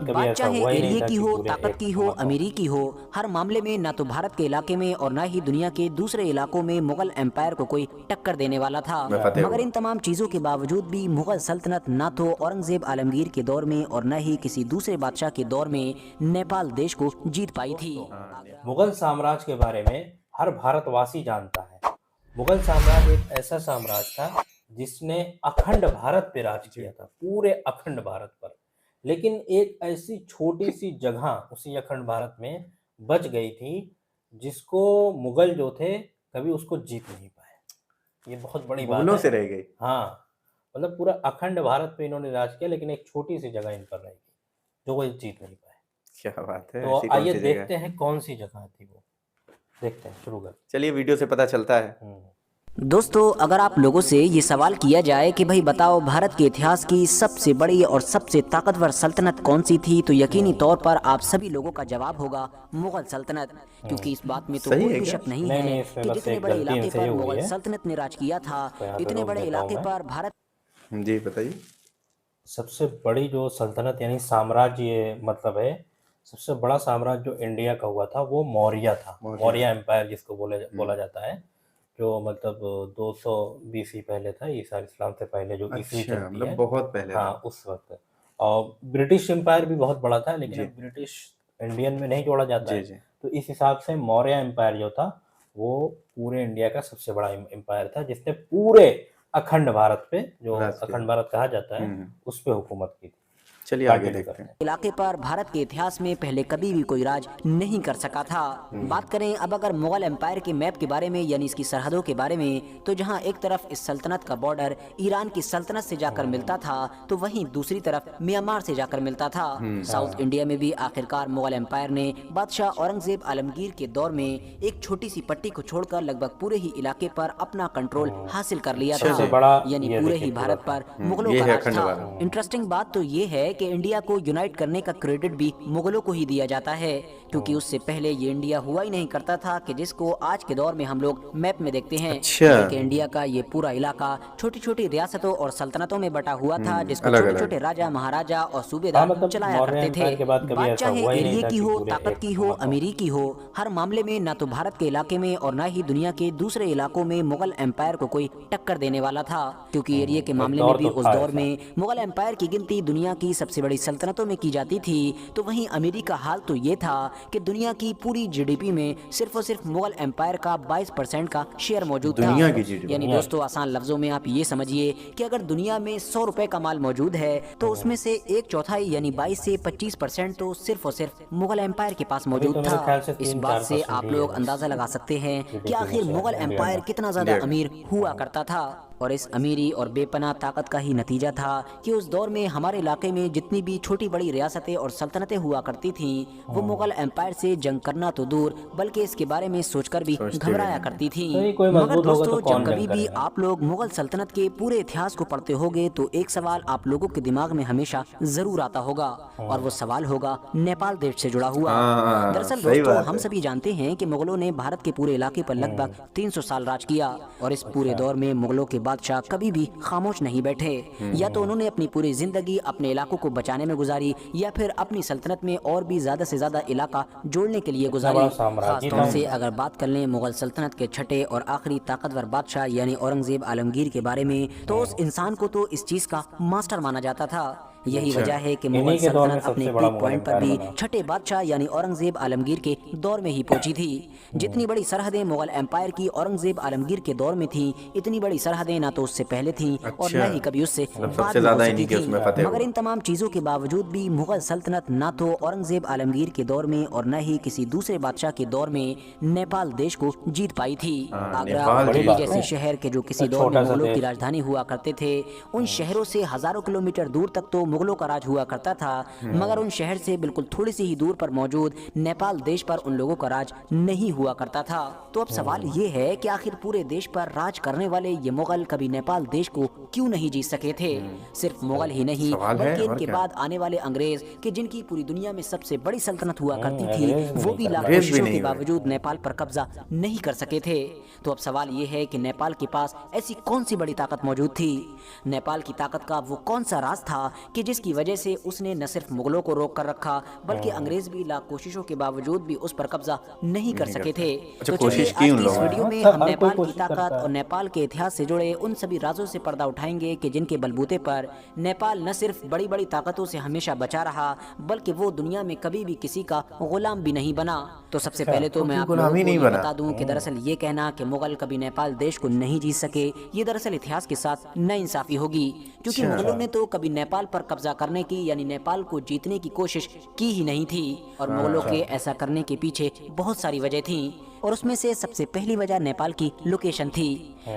कभी बात ऐसा चाहे हुआ ही नहीं एरिया था की कि हो, पूरे ताकत एक की हो, हुकूमत हो। अमीरी की हो, हर मामले में ना तो भारत के इलाके में और ना ही दुनिया के दूसरे इलाकों में मुगल एम्पायर को कोई टक्कर देने वाला था। मैं फतेह मगर हुआ। इन तमाम चीजों के बावजूद भी मुगल सल्तनत ना तो औरंगजेब आलमगीर के दौर में और न ही किसी दूसरे बादशाह के दौर में नेपाल देश को जीत पाई थी। मुगल साम्राज्य के बारे में हर भारतवासी जानता है। मुगल साम्राज्य एक ऐसा साम्राज्य था जिसने अखंड भारत पे राज किया था, पूरे अखंड भारत पर। लेकिन एक ऐसी छोटी सी जगह उसी अखंड भारत में बच गई थी जिसको मुगल जो थे कभी उसको जीत नहीं पाए। ये बहुत बड़ी बात मुगलों है। से रह गई। हाँ, मतलब पूरा अखंड भारत पे इन्होंने राज किया, लेकिन एक छोटी सी जगह इन पर रह गई जो वो जीत नहीं पाए। क्या बात है, तो ऐसी कौन आइए सी जगह है? देखते हैं कौन सी जगह थी वो। देखते हैं, शुरू कर। चलिए, वीडियो से पता चलता है। दोस्तों, अगर आप लोगों से ये सवाल किया जाए कि भाई बताओ भारत के इतिहास की सबसे बड़ी और सबसे ताकतवर सल्तनत कौन सी थी, तो यकीनी तौर पर आप सभी लोगों का जवाब होगा मुगल सल्तनत। क्योंकि इस बात में तो सही कोई है भी क्या? शक नहीं नहीं, है इसमें कि बस जितने एक बड़े गलती इलाके इनसे ये पर हुई मुगल है। सल्तनत ने राज किया था, तो यहाँ पे इतने रोक बड़े देता हूँ इलाके मैं। पर भारत जी बताइए। सबसे बड़ी जो सल्तनत यानी साम्राज्य, ये मतलब है सबसे बड़ा साम्राज्य जो इंडिया का हुआ था वो मौर्य था। मौर्य एम्पायर जिसको बोला जाता है, जो मतलब 200 बीसी पहले था, ईसा इस्लाम से पहले जो ईस्वी अच्छा, चलती मतलब है। बहुत पहले हाँ, था। उस वक्त। और ब्रिटिश एम्पायर भी बहुत बड़ा था, लेकिन जी। अब ब्रिटिश इंडियन में नहीं जोड़ा जाता जी है। जी। तो इस हिसाब से मौर्य एम्पायर जो था वो पूरे इंडिया का सबसे बड़ा एम्पायर था, जिसने पूरे अखंड भारत पे, जो राज किया। अखंड भारत कहा जाता है, उस पे हुकूमत की थी। चलिए आगे कंटिन्यू देखते करते हैं। हैं। इलाके पर भारत के इतिहास में पहले कभी भी कोई राज नहीं कर सका था। बात करें अब अगर मुगल एम्पायर के मैप के बारे में, यानी इसकी सरहदों के बारे में, तो जहां एक तरफ इस सल्तनत का बॉर्डर ईरान की सल्तनत से जाकर मिलता था, तो वहीं दूसरी तरफ म्यांमार से जाकर मिलता था। साउथ इंडिया में भी आखिरकार मुगल एम्पायर ने बादशाह औरंगजेब आलमगीर के दौर में एक छोटी सी पट्टी को छोड़कर लगभग पूरे ही इलाके पर अपना कंट्रोल हासिल कर लिया था। सबसे बड़ा यानी ये पूरे देखिए ही पूरा भारत था। पर मुगलों ये का है राज अखंड था। भारत। इंटरेस्टिंग बात तो ये है कि इंडिया को यूनाइट करने का क्रेडिट भी मुगलों को ही दिया जाता है, क्योंकि उससे पहले ये इंडिया हुआ ही नहीं करता था कि जिसको आज के दौर में हम लोग मैप में देखते हैं। अच्छा। बल्कि इंडिया का ये पूरा इलाका छोटी छोटी रियासतों और सल्तनतों में बटा हुआ था, जिसको अलग छोटे अलग। छोटे राजा महाराजा और हाँ, सूबेदार मतलब चलाया मौर्य करते एम्पायर के बाद थे। कभी बात ऐसा चाहे हुआ ही नहीं एरिया था की कि हो, पूरे ताकत एक की हो, हुकूमत हो। अमीरी की हो, हर मामले में ना तो भारत के इलाके में और ना ही दुनिया के दूसरे इलाकों में मुगल एम्पायर को कोई टक्कर देने वाला था। क्योंकि एरिया के एक मामले में दौर भी तो उस था दौर ऐसा। में मुगल एम्पायर की गिनती दुनिया की सबसे बड़ी सल्तनतों में की जाती थी। तो वहीं अमीरी का हाल तो ये था कि दुनिया की पूरी जीडीपी में सिर्फ और सिर्फ मुगल एम्पायर का 22% का शेयर मौजूद था। दुनिया की जीडीपी। यानी दोस्तों, आसान लफ्जों में आप ये समझिए कि अगर दुनिया में 100 रुपए का माल मौजूद है, तो उसमें से एक चौथाई यानी 22 से 25% तो सिर्फ और सिर्फ मुगल एम्पायर के पास अभी मौजूद तो मेरे था। ख्याल से इस 3-4% बात से आप ही है लोग बस अंदाजा लगा सकते हैं कि जीडीपी में आखिर से मुगल इंडिया एम्पायर का। कितना ज्यादा अमीर हुआ करता था। और इस अमीरी और बेपनाह ताकत का ही नतीजा था कि उस दौर में हमारे इलाके में जितनी भी छोटी बड़ी रियासतें और सल्तनतें हुआ करती थीं, वो मुगल एम्पायर से जंग करना तो दूर बल्कि इसके बारे में सोचकर भी सोचते भी घबराया नहीं। करती थीं। तो ये कोई मगर मजबूत होगा तो दोस्तों, कौन जब कभी जंग भी करेगा। आप लोग मुगल सल्तनत के पूरे इतिहास को पढ़ते होगे, तो एक सवाल आप लोगों के दिमाग में हमेशा जरूर आता होगा, और वो सवाल होगा नेपाल देश से जुड़ा हुआ। हाँ, दरअसल सही दोस्तों, बात हम है। सभी जानते हैं कि मुगलों ने भारत के पूरे इलाके पर लगभग 300 साल राज किया, और इस पूरे दौर में मुगलों के बादशाह कभी भी खामोश नहीं बैठे। या तो उन्होंने अपनी पूरी जिंदगी अपने इलाकों को बचाने में गुजारी, या फिर अपनी सल्तनत में और भी ज्यादा से ज्यादा इलाका जोड़ने के लिए गुजारी। बड़ा साम्राज्य खास था तौर से उनका। अगर बात कर लें मुगल सल्तनत के छठे और आखिरी ताकतवर बादशाह यानी औरंगजेब आलमगीर के बारे में, तो उस इंसान को तो इस चीज का मास्टर माना जाता था। यही अच्छा। वजह है कि मुगल इन्हीं के दौर में सल्तनत अपने सबसे बड़ा पीक मुगल पॉइंट पर एम्पायर भी बना। छठे बादशाह यानी औरंगजेब आलमगीर के दौर में ही पहुंची थी। जितनी बड़ी सरहदें मुगल एम्पायर की औरंगजेब आलमगीर के दौर में थी, इतनी बड़ी सरहदें ना तो उससे पहले थी और अच्छा। न ही कभी उससे मतलब बाद सबसे में हो ज्यादा सकी इन्हीं के थी। उसमें फतेह मगर हुआ। इन तमाम चीजों के बावजूद भी मुगल सल्तनत ना तो औरंगजेब आलमगीर के दौर में और न ही किसी दूसरे बादशाह के दौर में नेपाल देश को जीत पाई थी। आगरा नेपाल और बड़ी दिल्ली बात जैसे है। शहर के जो किसी तो दौर में छोटा सा मुगलों की देश। राजधानी हुआ करते थे, उन शहरों से हजारों किलोमीटर दूर तक तो मुगलों का राज हुआ करता था। मगर उन शहर से बिल्कुल थोड़ी सी ही दूर पर मौजूद नेपाल देश पर उन लोगों का राज नहीं हुआ करता था। तो अब सवाल ये है कि आखिर पूरे देश पर राज करने वाले ये मुगल कभी नेपाल देश को क्यों नहीं जीत सके थे। सिर्फ मुगल ही नहीं, सवाल है, बल्कि और इनके क्या? बाद आने वाले अंग्रेज कि जिनकी पूरी दुनिया में सबसे बड़ी सल्तनत हुआ करती थी, अंग्रेज भी वो नहीं भी कर लाख पाए। अंग्रेज भी कोशिशों के नहीं हुए। बावजूद नेपाल पर कब्जा नहीं कर सके थे। तो अब सवाल ये है कि नेपाल के पास ऐसी कौन सी बड़ी ताकत मौजूद थी, नेपाल की ताकत का वो कौन सा राज था कि जिसकी वजह से उसने न सिर्फ मुगलों को रोक कर रखा बल्कि अंग्रेज भी लाख कोशिशों के बावजूद भी उस पर कब्जा नहीं कर सके थे। अच्छा, तो कोशिश चलिए की आज उन की इस लोगों ने। वीडियो में सब हम हर कोई नेपाल की कोशिश ताकत करता है। और नेपाल के इतिहास से जुड़े उन सभी राजों से पर्दा उठाएंगे कि जिनके बलबूते पर नेपाल न सिर्फ बड़ी बड़ी ताकतों से हमेशा बचा रहा बल्कि वो दुनिया में कभी भी किसी का गुलाम भी नहीं बना। तो सबसे अच्छा, पहले तो मैं कभी आप गुलाम लोगों ही को नहीं ये बना। बता दूं कि दरअसल ये कहना कि मुगल कभी नेपाल देश को नहीं जीत सके ये दरअसल इतिहास के साथ नाइंसाफी होगी, क्योंकि अच्छा। मुगलों ने तो कभी नेपाल पर कब्जा करने की यानी नेपाल को जीतने की कोशिश की ही नहीं थी। और मुगलों के ऐसा करने के पीछे बहुत सारी वजह थी और उसमें से सबसे पहली वजह नेपाल की लोकेशन थी।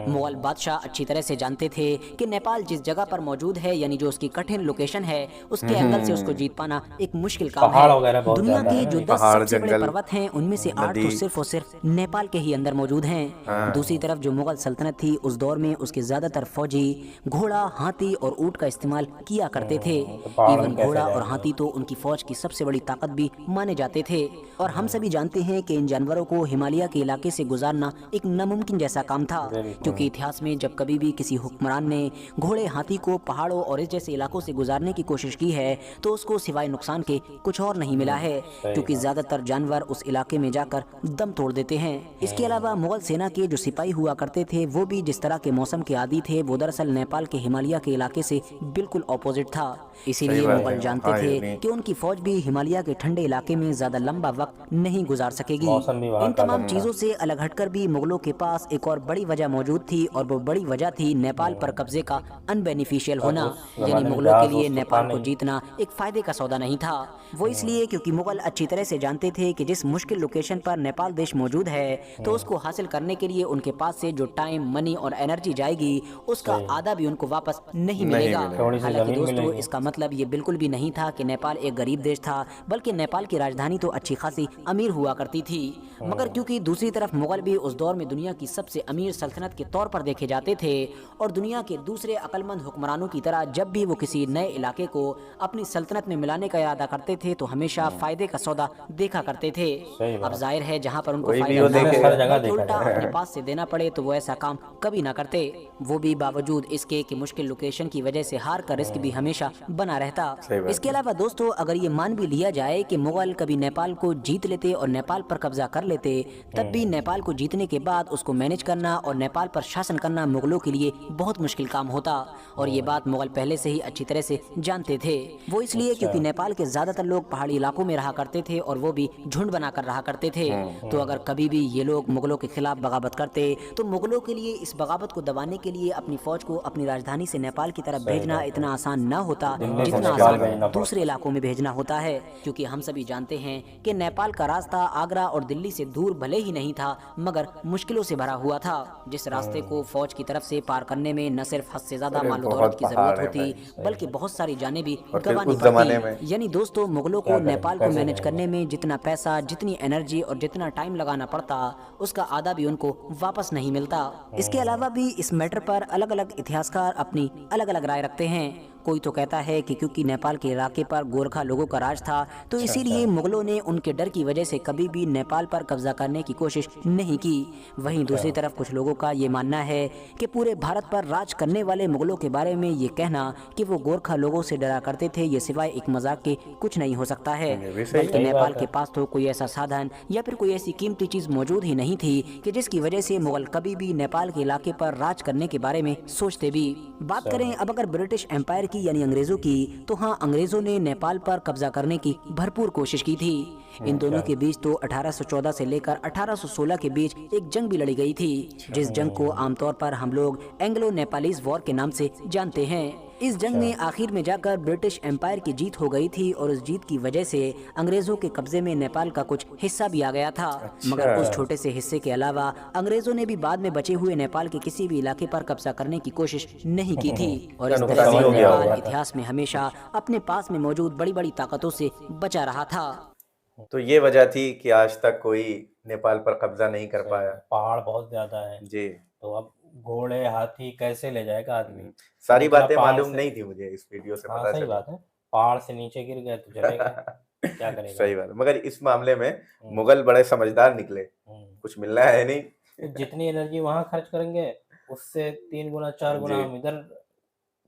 मुगल बादशाह अच्छी तरह से जानते थे कि नेपाल जिस जगह पर मौजूद है यानी जो उसकी कठिन लोकेशन है उसके एंगल से उसको जीत पाना एक मुश्किल काम पहाड़ है। वगैरह बहुत दुनिया ज्यादा के है ना जो ये। 10 पहाड़, सबसे बड़े जंगल, पर्वत हैं उनमें से 8 तो नदी। सिर्फ और सिर्फ नेपाल के ही अंदर मौजूद हैं। दूसरी तरफ जो मुगल सल्तनत थी उस दौर में उसके ज्यादातर फौजी घोड़ा, हाथी और ऊंट का इस्तेमाल किया करते थे। तो पहाड़ में इवन कैसे घोड़ा और जाएंगे? हाथी तो उनकी फौज की सबसे बड़ी ताकत भी माने जाते थे। और हम सभी जानते हैं कि इन जानवरों को हिमालय के इलाके से गुजारना एक नामुमकिन जैसा काम था, क्योंकि इतिहास में जब कभी भी किसी हुक्मरान ने घोड़े, हाथी को पहाड़ों और इस जैसे इलाकों से गुजारने की कोशिश की है तो उसको सिवाय नुकसान के कुछ और नहीं मिला है, क्योंकि ज्यादातर जानवर उस इलाके में जाकर दम तोड़ देते हैं। इसके अलावा मुगल सेना के जो सिपाही हुआ करते थे वो भी जिस तरह के मौसम के आदी थे वो दरअसल नेपाल के हिमालय के इलाके से बिल्कुल ऑपोजिट था। इसीलिए बात मुगल है। जानते हाँ, थे ये नहीं। कि उनकी फौज भी हिमालय के ठंडे इलाके में ज्यादा लंबा वक्त नहीं गुजार सकेगी। मौसम भी वहाँ इन का तमाम अलग चीजों से अलग हटकर भी मुगलों के पास एक और बड़ी वजह मौजूद थी और वो बड़ी वजह थी नेपाल पर कब्जे का अनबेनिफिशियल होना। उस यानी जमाने में मुगलों के जहाज लिए वूज तो नेपाल था को नहीं। जीतना एक फायदे का सौदा नहीं था। वो इसलिए क्योंकि मुगल अच्छी तरह से जानते थे कि जिस मुश्किल लोकेशन पर नेपाल देश मौजूद है तो उसको हासिल करने के लिए उनके पास से जो टाइम, मनी और एनर्जी जाएगी उसका आधा भी उनको वापस नहीं मिलेगा। थोड़ी सी हालांकि जमीन दोस्तों मिलेगी। इसका मतलब ये बिल्कुल भी नहीं था कि नेपाल एक गरीब देश था, बल्कि नेपाल की राजधानी तो अच्छी खासी अमीर हुआ करती थी। मगर क्योंकि दूसरी तरफ मुगल भी उस दौर में दुनिया की सबसे अमीर सल्तनत के तौर पर देखे जाते थे और दुनिया के दूसरे अक्लमंद हुक्मरानों की तरह जब भी वो किसी नए इलाके को अपनी सल्तनत में मिलाने का इरादा करते थे तो हमेशा फायदे का सौदा देखा करते थे। सही अब बात। जाहिर है जहाँ पर उनको कोई भी फायदा वो ना हो, देखेगा। हर जगह बल्कि देखा उल्टा जाता है। अपने पास से देना पड़े तो वो ऐसा काम कभी ना करते। वो भी बावजूद इसके कि मुश्किल लोकेशन की वजह से हार का रिस्क भी हमेशा बना रहता। सही बात इसके है। अलावा दोस्तों अगर ये मान भी लिया जाए कि मुगल कभी नेपाल को जीत लेते और नेपाल पर कब्जा कर लेते तब भी नेपाल को जीतने के बाद उसको मैनेज करना और नेपाल पर शासन करना मुगलों के लिए बहुत मुश्किल काम होता। और ये बात मुगल पहले से ही अच्छी तरह से जानते थे। वो इसलिए क्योंकि नेपाल के ज्यादातर लोग पहाड़ी इलाकों में रहा करते थे और वो भी झुंड बनाकर रहा करते थे। तो अगर कभी भी ये लोग मुगलों के खिलाफ बगावत करते तो मुगलों के लिए इस बगावत को दबाने के लिए अपनी फौज को अपनी राजधानी से नेपाल की तरफ भेजना इतना आसान न होता दिल्ली से जितना नेपाल आसान भेजना पड़ता। दूसरे इलाकों में भेजना होता है, क्योंकि हम सभी जानते हैं कि नेपाल का रास्ता आगरा और दिल्ली से दूर भले ही नहीं था मगर मुश्किलों से भरा हुआ था। जिस रास्ते को फौज की तरफ से पार करने में न सिर्फ हद से ज्यादा अरे माल बहुत दौलत की पहाड़ जरूरत है होती बल्कि बहुत सारी जानें भी और फिर गंवानी उस जमाने पड़ती। में यानी दोस्तों मुगलों क्या को करें, नेपाल को कैसे मैनेज जाएंगे? करने में जितना पैसा, जितनी एनर्जी और जितना टाइम लगाना पड़ता उसका आधा भी उनको वापस नहीं मिलता। इसके अलावा भी इस मैटर पर अलग अलग इतिहासकार अपनी अलग अलग राय रखते हैं। कोई तो कहता है कि क्योंकि नेपाल के इलाके पर गोरखा लोगों का राज था तो इसीलिए मुगलों ने उनके डर की वजह से कभी भी नेपाल पर कब्जा करने की कोशिश नहीं की। वहीं दूसरी तरफ कुछ लोगों का ये मानना है कि पूरे भारत पर राज करने वाले मुगलों के बारे में ये कहना कि वो गोरखा लोगों से डरा करते थे ये सिवाय एक मजाक के कुछ नहीं हो सकता है। ये भी सही बल्कि है। नेपाल बात के है। पास तो कोई ऐसा साधन या फिर कोई ऐसी कीमती चीज मौजूद ही नहीं थी कि जिसकी वजह से मुगल कभी भी नेपाल के इलाके पर राज करने के बारे में सोचते भी। बात करें अब अगर ब्रिटिश एम्पायर की यानी अंग्रेजों की तो हाँ, अंग्रेजों ने नेपाल पर कब्जा करने की भरपूर कोशिश की थी। इन दोनों के बीच तो 1814 से लेकर 1816 के बीच एक जंग भी लड़ी गई थी, जिस जंग को आमतौर पर हम लोग एंग्लो नेपालीज वॉर के नाम से जानते हैं। इस जंग में आखिर में जाकर ब्रिटिश एम्पायर की जीत हो गई थी और उस जीत की वजह से अंग्रेजों के कब्जे में नेपाल का कुछ हिस्सा भी आ गया था। मगर उस छोटे से हिस्से के अलावा अंग्रेजों ने भी बाद में बचे हुए नेपाल के किसी भी इलाके पर कब्जा करने की कोशिश नहीं की थी और इस तरह से हो गया नेपाल होगा। इतिहास में हमेशा अपने पास में मौजूद बड़ी बड़ी ताकतों से बचा रहा था। तो ये वजह थी कि आज तक कोई नेपाल पर कब्जा नहीं कर पाया। पहाड़ बहुत ज्यादा है जी। तो अब घोड़े, हाथी कैसे ले जाएगा आदमी? सारी इतना बातें पहाड़ मालूम से- नहीं थी मुझे, इस वीडियो से हाँ पता सही चला। बात है, पहाड़ से नीचे गिर गए तो चले गए, क्या करेगा? सही बात है। मगर इस मामले में मुगल बड़े समझदार निकले, कुछ मिलना है नहीं। तो जितनी एनर्जी वहां खर्च करेंगे उससे 3 गुना 4 गुना जी। हम इधर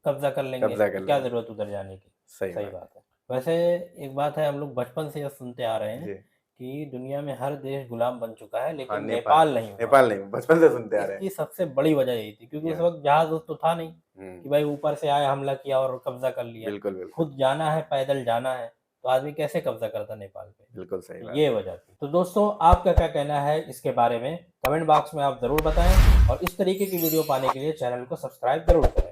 कब्जा कर लेंगे, कब्जा कर क्या लेंगे। जरूरत उधर जाने की? सही सही बात बात है। वैसे एक बात है, हम लोग बचपन से यह सुनते आ रहे हैं जी। कि दुनिया में हर देश गुलाम बन चुका है, हाँ, लेकिन नेपाल नेपाल नहीं हुआ। नेपाल नहीं, बचपन से सुनते आ रहे इसकी हैं। सबसे बड़ी वजह यही थी, क्योंकि उस या वक़्त जहाज़ तो था नहीं हुँ, कि भाई ऊपर से आए, हमला किया और कब्ज़ा कर लिया। बिल्कुल, बिल्कुल। खुद जाना है, पैदल जाना है, तो आदमी कैसे कब्ज़ा करता नेपाल पे? बिल्कुल सही तो बात ये है। वजह थी। तो दोस्तों, आपका क्या कहना है इसके बारे में? कमेंट बॉक्स में आप ज़रूर बताएँ और इस तरीके की वीडियो पाने के लिए चैनल को सब्सक्राइब ज़रूर करें।